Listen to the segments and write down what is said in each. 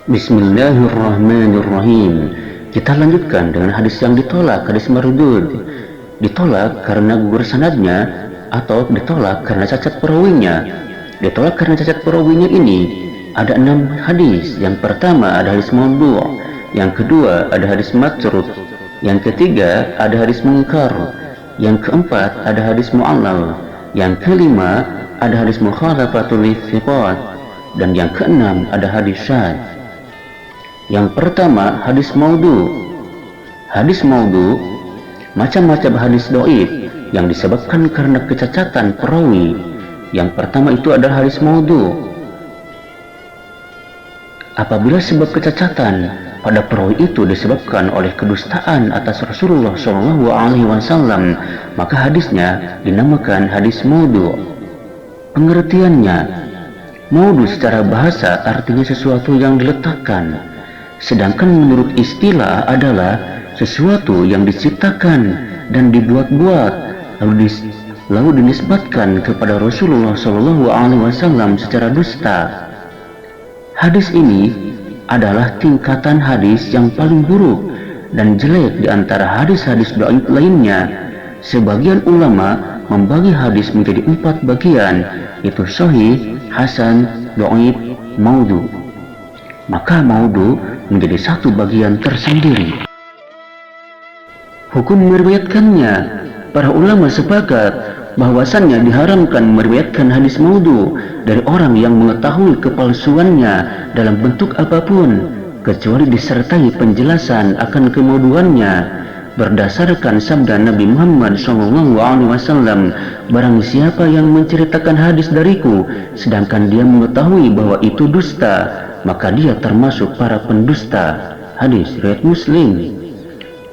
Bismillahirrahmanirrahim. Kita lanjutkan dengan hadis yang ditolak, hadis mardud. Ditolak karena gugur sanadnya atau ditolak karena cacat perawinya. Ditolak karena cacat perawinya ini ada 6 hadis. Yang pertama ada hadis maudhu', yang kedua ada hadis matruk, yang ketiga ada hadis munkar, yang keempat ada hadis mu'allal, yang kelima ada hadis mukhalafatul thiqat, dan yang keenam ada hadis syadz. Yang pertama, hadis maudhu'. Hadis maudhu' macam-macam hadis dhaif yang disebabkan karena kecacatan perawi. Yang pertama itu adalah hadis maudhu'. Apabila sebab kecacatan pada perawi itu disebabkan oleh kedustaan atas Rasulullah SAW, maka hadisnya dinamakan hadis maudhu'. Pengertiannya, maudhu' secara bahasa artinya sesuatu yang diletakkan. Sedangkan menurut istilah adalah sesuatu yang diciptakan dan dibuat-buat lalu dinisbatkan kepada Rasulullah SAW secara dusta. Hadis ini adalah tingkatan hadis yang paling buruk dan jelek di antara hadis-hadis dhaif lainnya. Sebagian ulama membagi hadis menjadi 4 bagian, yaitu sahih, hasan, dhaif, maudhu'. Maka maudhu' menjadi satu bagian tersendiri. Hukum meriwayatkannya, para ulama sepakat bahwasannya diharamkan meriwayatkan hadis maudhu' dari orang yang mengetahui kepalsuannya dalam bentuk apapun, kecuali disertai penjelasan akan kemaudhu'annya berdasarkan sabda Nabi Muhammad SAW, barang siapa yang menceritakan hadis dariku sedangkan dia mengetahui bahwa itu dusta, maka dia termasuk para pendusta. Hadis riwayat Muslim.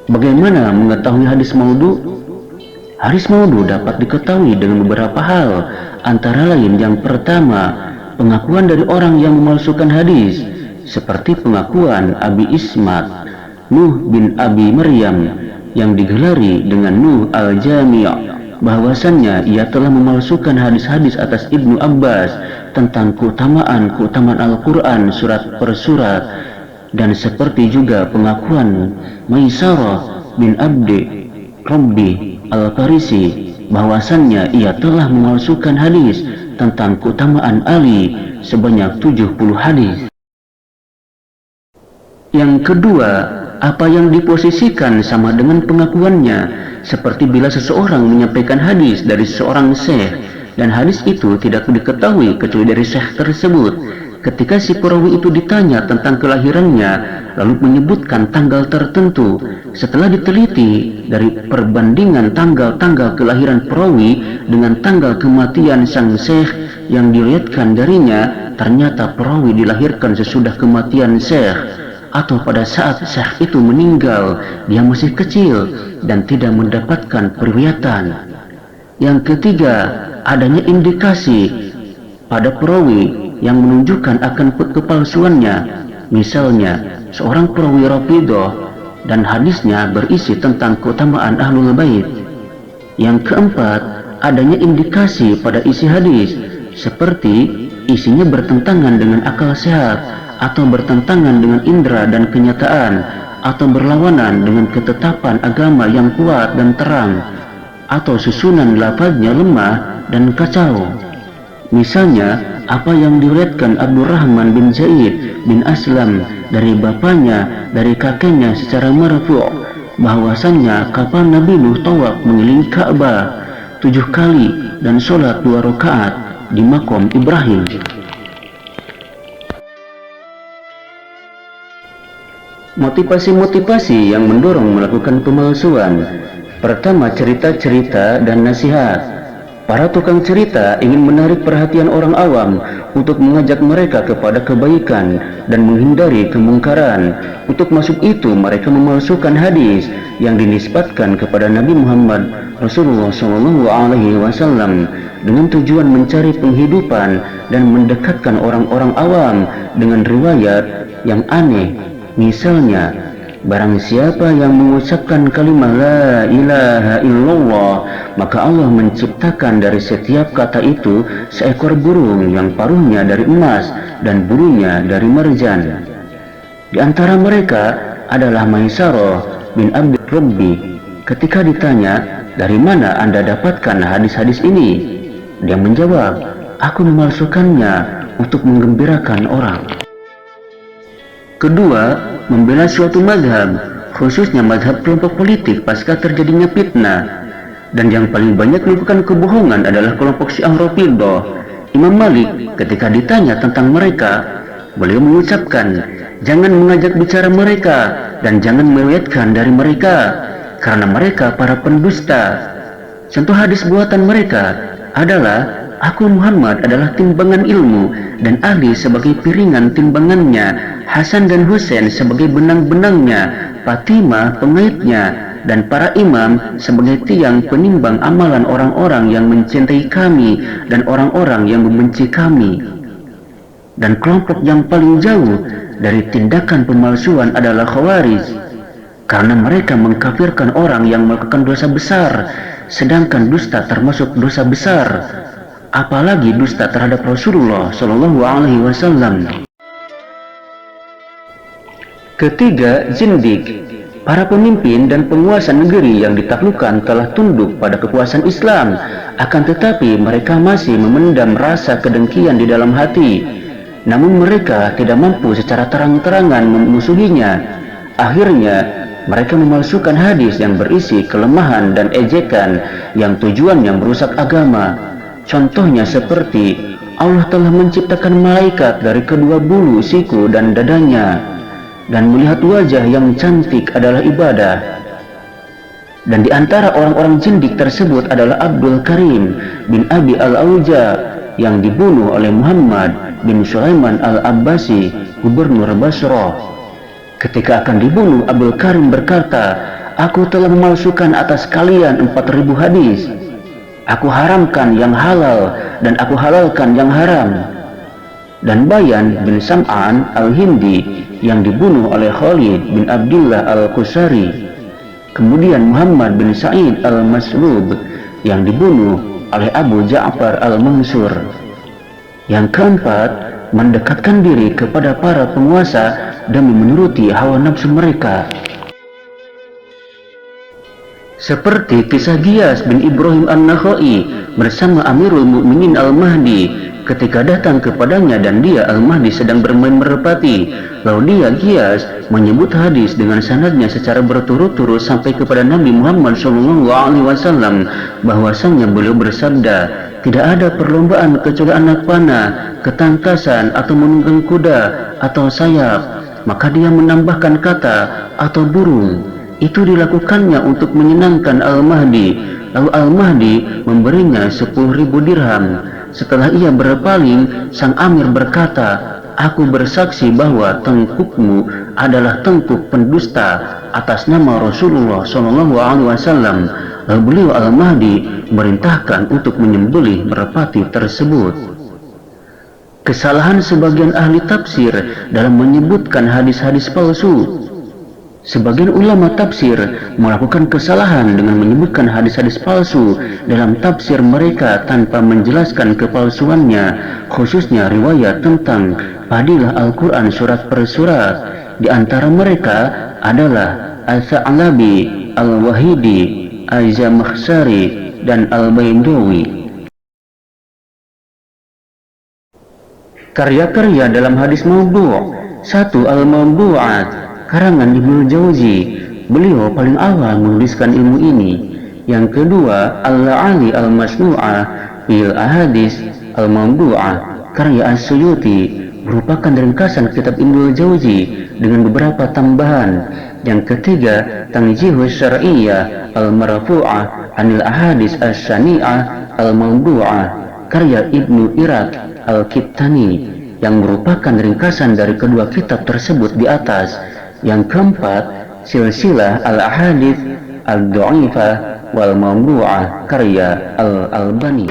Bagaimana mengetahui hadis maudhu'? Hadis maudhu' dapat diketahui dengan beberapa hal, antara lain yang pertama, pengakuan dari orang yang memalsukan hadis, seperti pengakuan Abi Ismat, Nuh bin Abi Maryam, yang digelari dengan Nuh al-Jami', bahwasannya ia telah memalsukan hadis-hadis atas Ibnu Abbas tentang keutamaan Al-Quran surat per surat, dan seperti juga pengakuan Maisarah bin Abdi Rabbi al-Farisi bahwasannya ia telah memalsukan hadis tentang keutamaan Ali sebanyak 70 hadis. Yang kedua, apa yang diposisikan sama dengan pengakuannya, seperti bila seseorang menyampaikan hadis dari seorang syekh dan hadis itu tidak diketahui kecuali dari syekh tersebut. Ketika si perawi itu ditanya tentang kelahirannya lalu menyebutkan tanggal tertentu, setelah diteliti dari perbandingan tanggal-tanggal kelahiran perawi dengan tanggal kematian sang syekh yang diriwayatkan darinya, ternyata perawi dilahirkan sesudah kematian syekh atau pada saat syekh itu meninggal, dia masih kecil dan tidak mendapatkan periwayatan. Yang ketiga, adanya indikasi pada perawi yang menunjukkan akan kepalsuannya. Misalnya, seorang perawi Rafidhah dan hadisnya berisi tentang keutamaan Ahlul Bait. Yang keempat, adanya indikasi pada isi hadis, seperti isinya bertentangan dengan akal sehat, atau bertentangan dengan indera dan kenyataan, atau berlawanan dengan ketetapan agama yang kuat dan terang, atau susunan lafaznya lemah dan kacau. Misalnya, apa yang diriwayatkan Abdurrahman bin Zaid bin Aslam dari bapaknya, dari kakeknya secara marfu', bahwasannya kapal Nabi Nuh tawaf mengelilingi Ka'bah 7 kali dan sholat 2 rakaat di makom Ibrahim. Motivasi-motivasi yang mendorong melakukan pemalsuan. Pertama, cerita-cerita dan nasihat. Para tukang cerita ingin menarik perhatian orang awam untuk mengajak mereka kepada kebaikan dan menghindari kemungkaran. Untuk masuk itu, mereka memalsukan hadis yang dinisbatkan kepada Nabi Muhammad Rasulullah SAW dengan tujuan mencari penghidupan dan mendekatkan orang-orang awam dengan riwayat yang aneh. Misalnya, barang siapa yang mengucapkan kalimat la ilaha illallah, maka Allah menciptakan dari setiap kata itu seekor burung yang paruhnya dari emas dan bulunya dari marjan. Di antara mereka adalah Maisarah bin Abd Rabbi. Ketika ditanya, "Dari mana Anda dapatkan hadis-hadis ini?" Dia menjawab, "Aku memalsukannya untuk menggembirakan orang." Kedua, membela suatu mazhab, khususnya mazhab kelompok politik pasca terjadinya fitnah. Dan yang paling banyak melakukan kebohongan adalah kelompok Syiah Rafidhah. Imam Malik ketika ditanya tentang mereka, beliau mengucapkan, "Jangan mengajak bicara mereka dan jangan meriwayatkan dari mereka, karena mereka para pendusta." Contoh hadis buatan mereka adalah, "Aku Muhammad adalah timbangan ilmu dan Ali sebagai piringan timbangannya, Hasan dan Husain sebagai benang-benangnya, Fatimah pengaitnya, dan para imam sebagai tiang penimbang amalan orang-orang yang mencintai kami dan orang-orang yang membenci kami." Dan kelompok yang paling jauh dari tindakan pemalsuan adalah Khawarij, karena mereka mengkafirkan orang yang melakukan dosa besar, sedangkan dusta termasuk dosa besar, apalagi dusta terhadap Rasulullah Shallallahu Alaihi Wasallam. Ketiga, zindik. Para pemimpin dan penguasa negeri yang ditaklukkan telah tunduk pada kekuasaan Islam, akan tetapi mereka masih memendam rasa kedengkian di dalam hati. Namun mereka tidak mampu secara terang-terangan memusuhinya. Akhirnya, mereka memalsukan hadis yang berisi kelemahan dan ejekan yang tujuannya merusak agama. Contohnya seperti, Allah telah menciptakan malaikat dari kedua bulu siku dan dadanya, dan melihat wajah yang cantik adalah ibadah. Dan di antara orang-orang zindik tersebut adalah Abdul Karim bin Abi al-Auja yang dibunuh oleh Muhammad bin Sulaiman al-Abbasi, gubernur Basrah. Ketika akan dibunuh, Abdul Karim berkata, "Aku telah memalsukan atas kalian 4.000 hadis. Aku haramkan yang halal dan aku halalkan yang haram." Dan Bayan bin Sam'an al-Hindi yang dibunuh oleh Khalid bin Abdullah al-Qusari. Kemudian Muhammad bin Sa'id al-Maslub yang dibunuh oleh Abu Ja'far al-Mansur. Yang keempat, mendekatkan diri kepada para penguasa demi menuruti hawa nafsu mereka. Seperti kisah Giyas bin Ibrahim an-Nakhai bersama Amirul Mukminin al-Mahdi ketika datang kepadanya dan dia al-Mahdi sedang bermain merpati. Lalu dia Giyas menyebut hadis dengan sanadnya secara berturut-turut sampai kepada Nabi Muhammad SAW bahwasanya beliau bersabda, "Tidak ada perlombaan kecuali anak panah, ketangkasan atau menunggang kuda atau sayap." Maka dia menambahkan kata atau burung. Itu dilakukannya untuk menyenangkan Al-Mahdi. Lalu Al-Mahdi memberinya 10.000 dirham. Setelah ia berpaling, sang amir berkata, "Aku bersaksi bahwa tengkukmu adalah tengkuk pendusta atas nama Rasulullah SAW." Lalu beliau Al-Mahdi merintahkan untuk menyembelih merpati tersebut. Kesalahan sebagian ahli tafsir dalam menyebutkan hadis-hadis palsu. Sebagian ulama tafsir melakukan kesalahan dengan menyebutkan hadis-hadis palsu dalam tafsir mereka tanpa menjelaskan kepalsuannya, khususnya riwayat tentang fadilah Al-Quran surat per surat. Di antara mereka adalah Al-Tha'labi, Al-Wahidi, Al-Zamakhsyari, dan Al-Baindawi. Karya-karya dalam hadis maudhu'. 1. Al-Mawdu'at, karangan Ibnu Jauzi. Beliau paling awal menuliskan ilmu ini. Yang kedua, Al-La'ali Al-Masnu'ah fil Ahadis Al-Mawdu'ah, karya As-Suyuti, merupakan ringkasan kitab Ibnu Jauzi dengan beberapa tambahan. Yang ketiga, Tanjihus Syar'iyyah Al-Marfu'ah Anil Ahadis As-Sani'ah Al-Mawdu'ah, karya Ibnu Iraq Al-Kittani, yang merupakan ringkasan dari kedua kitab tersebut di atas. Yang keempat, Silsilah Al-Ahadits Al-Dha'ifah Wal Mawdu'ah, karya Al-Albani.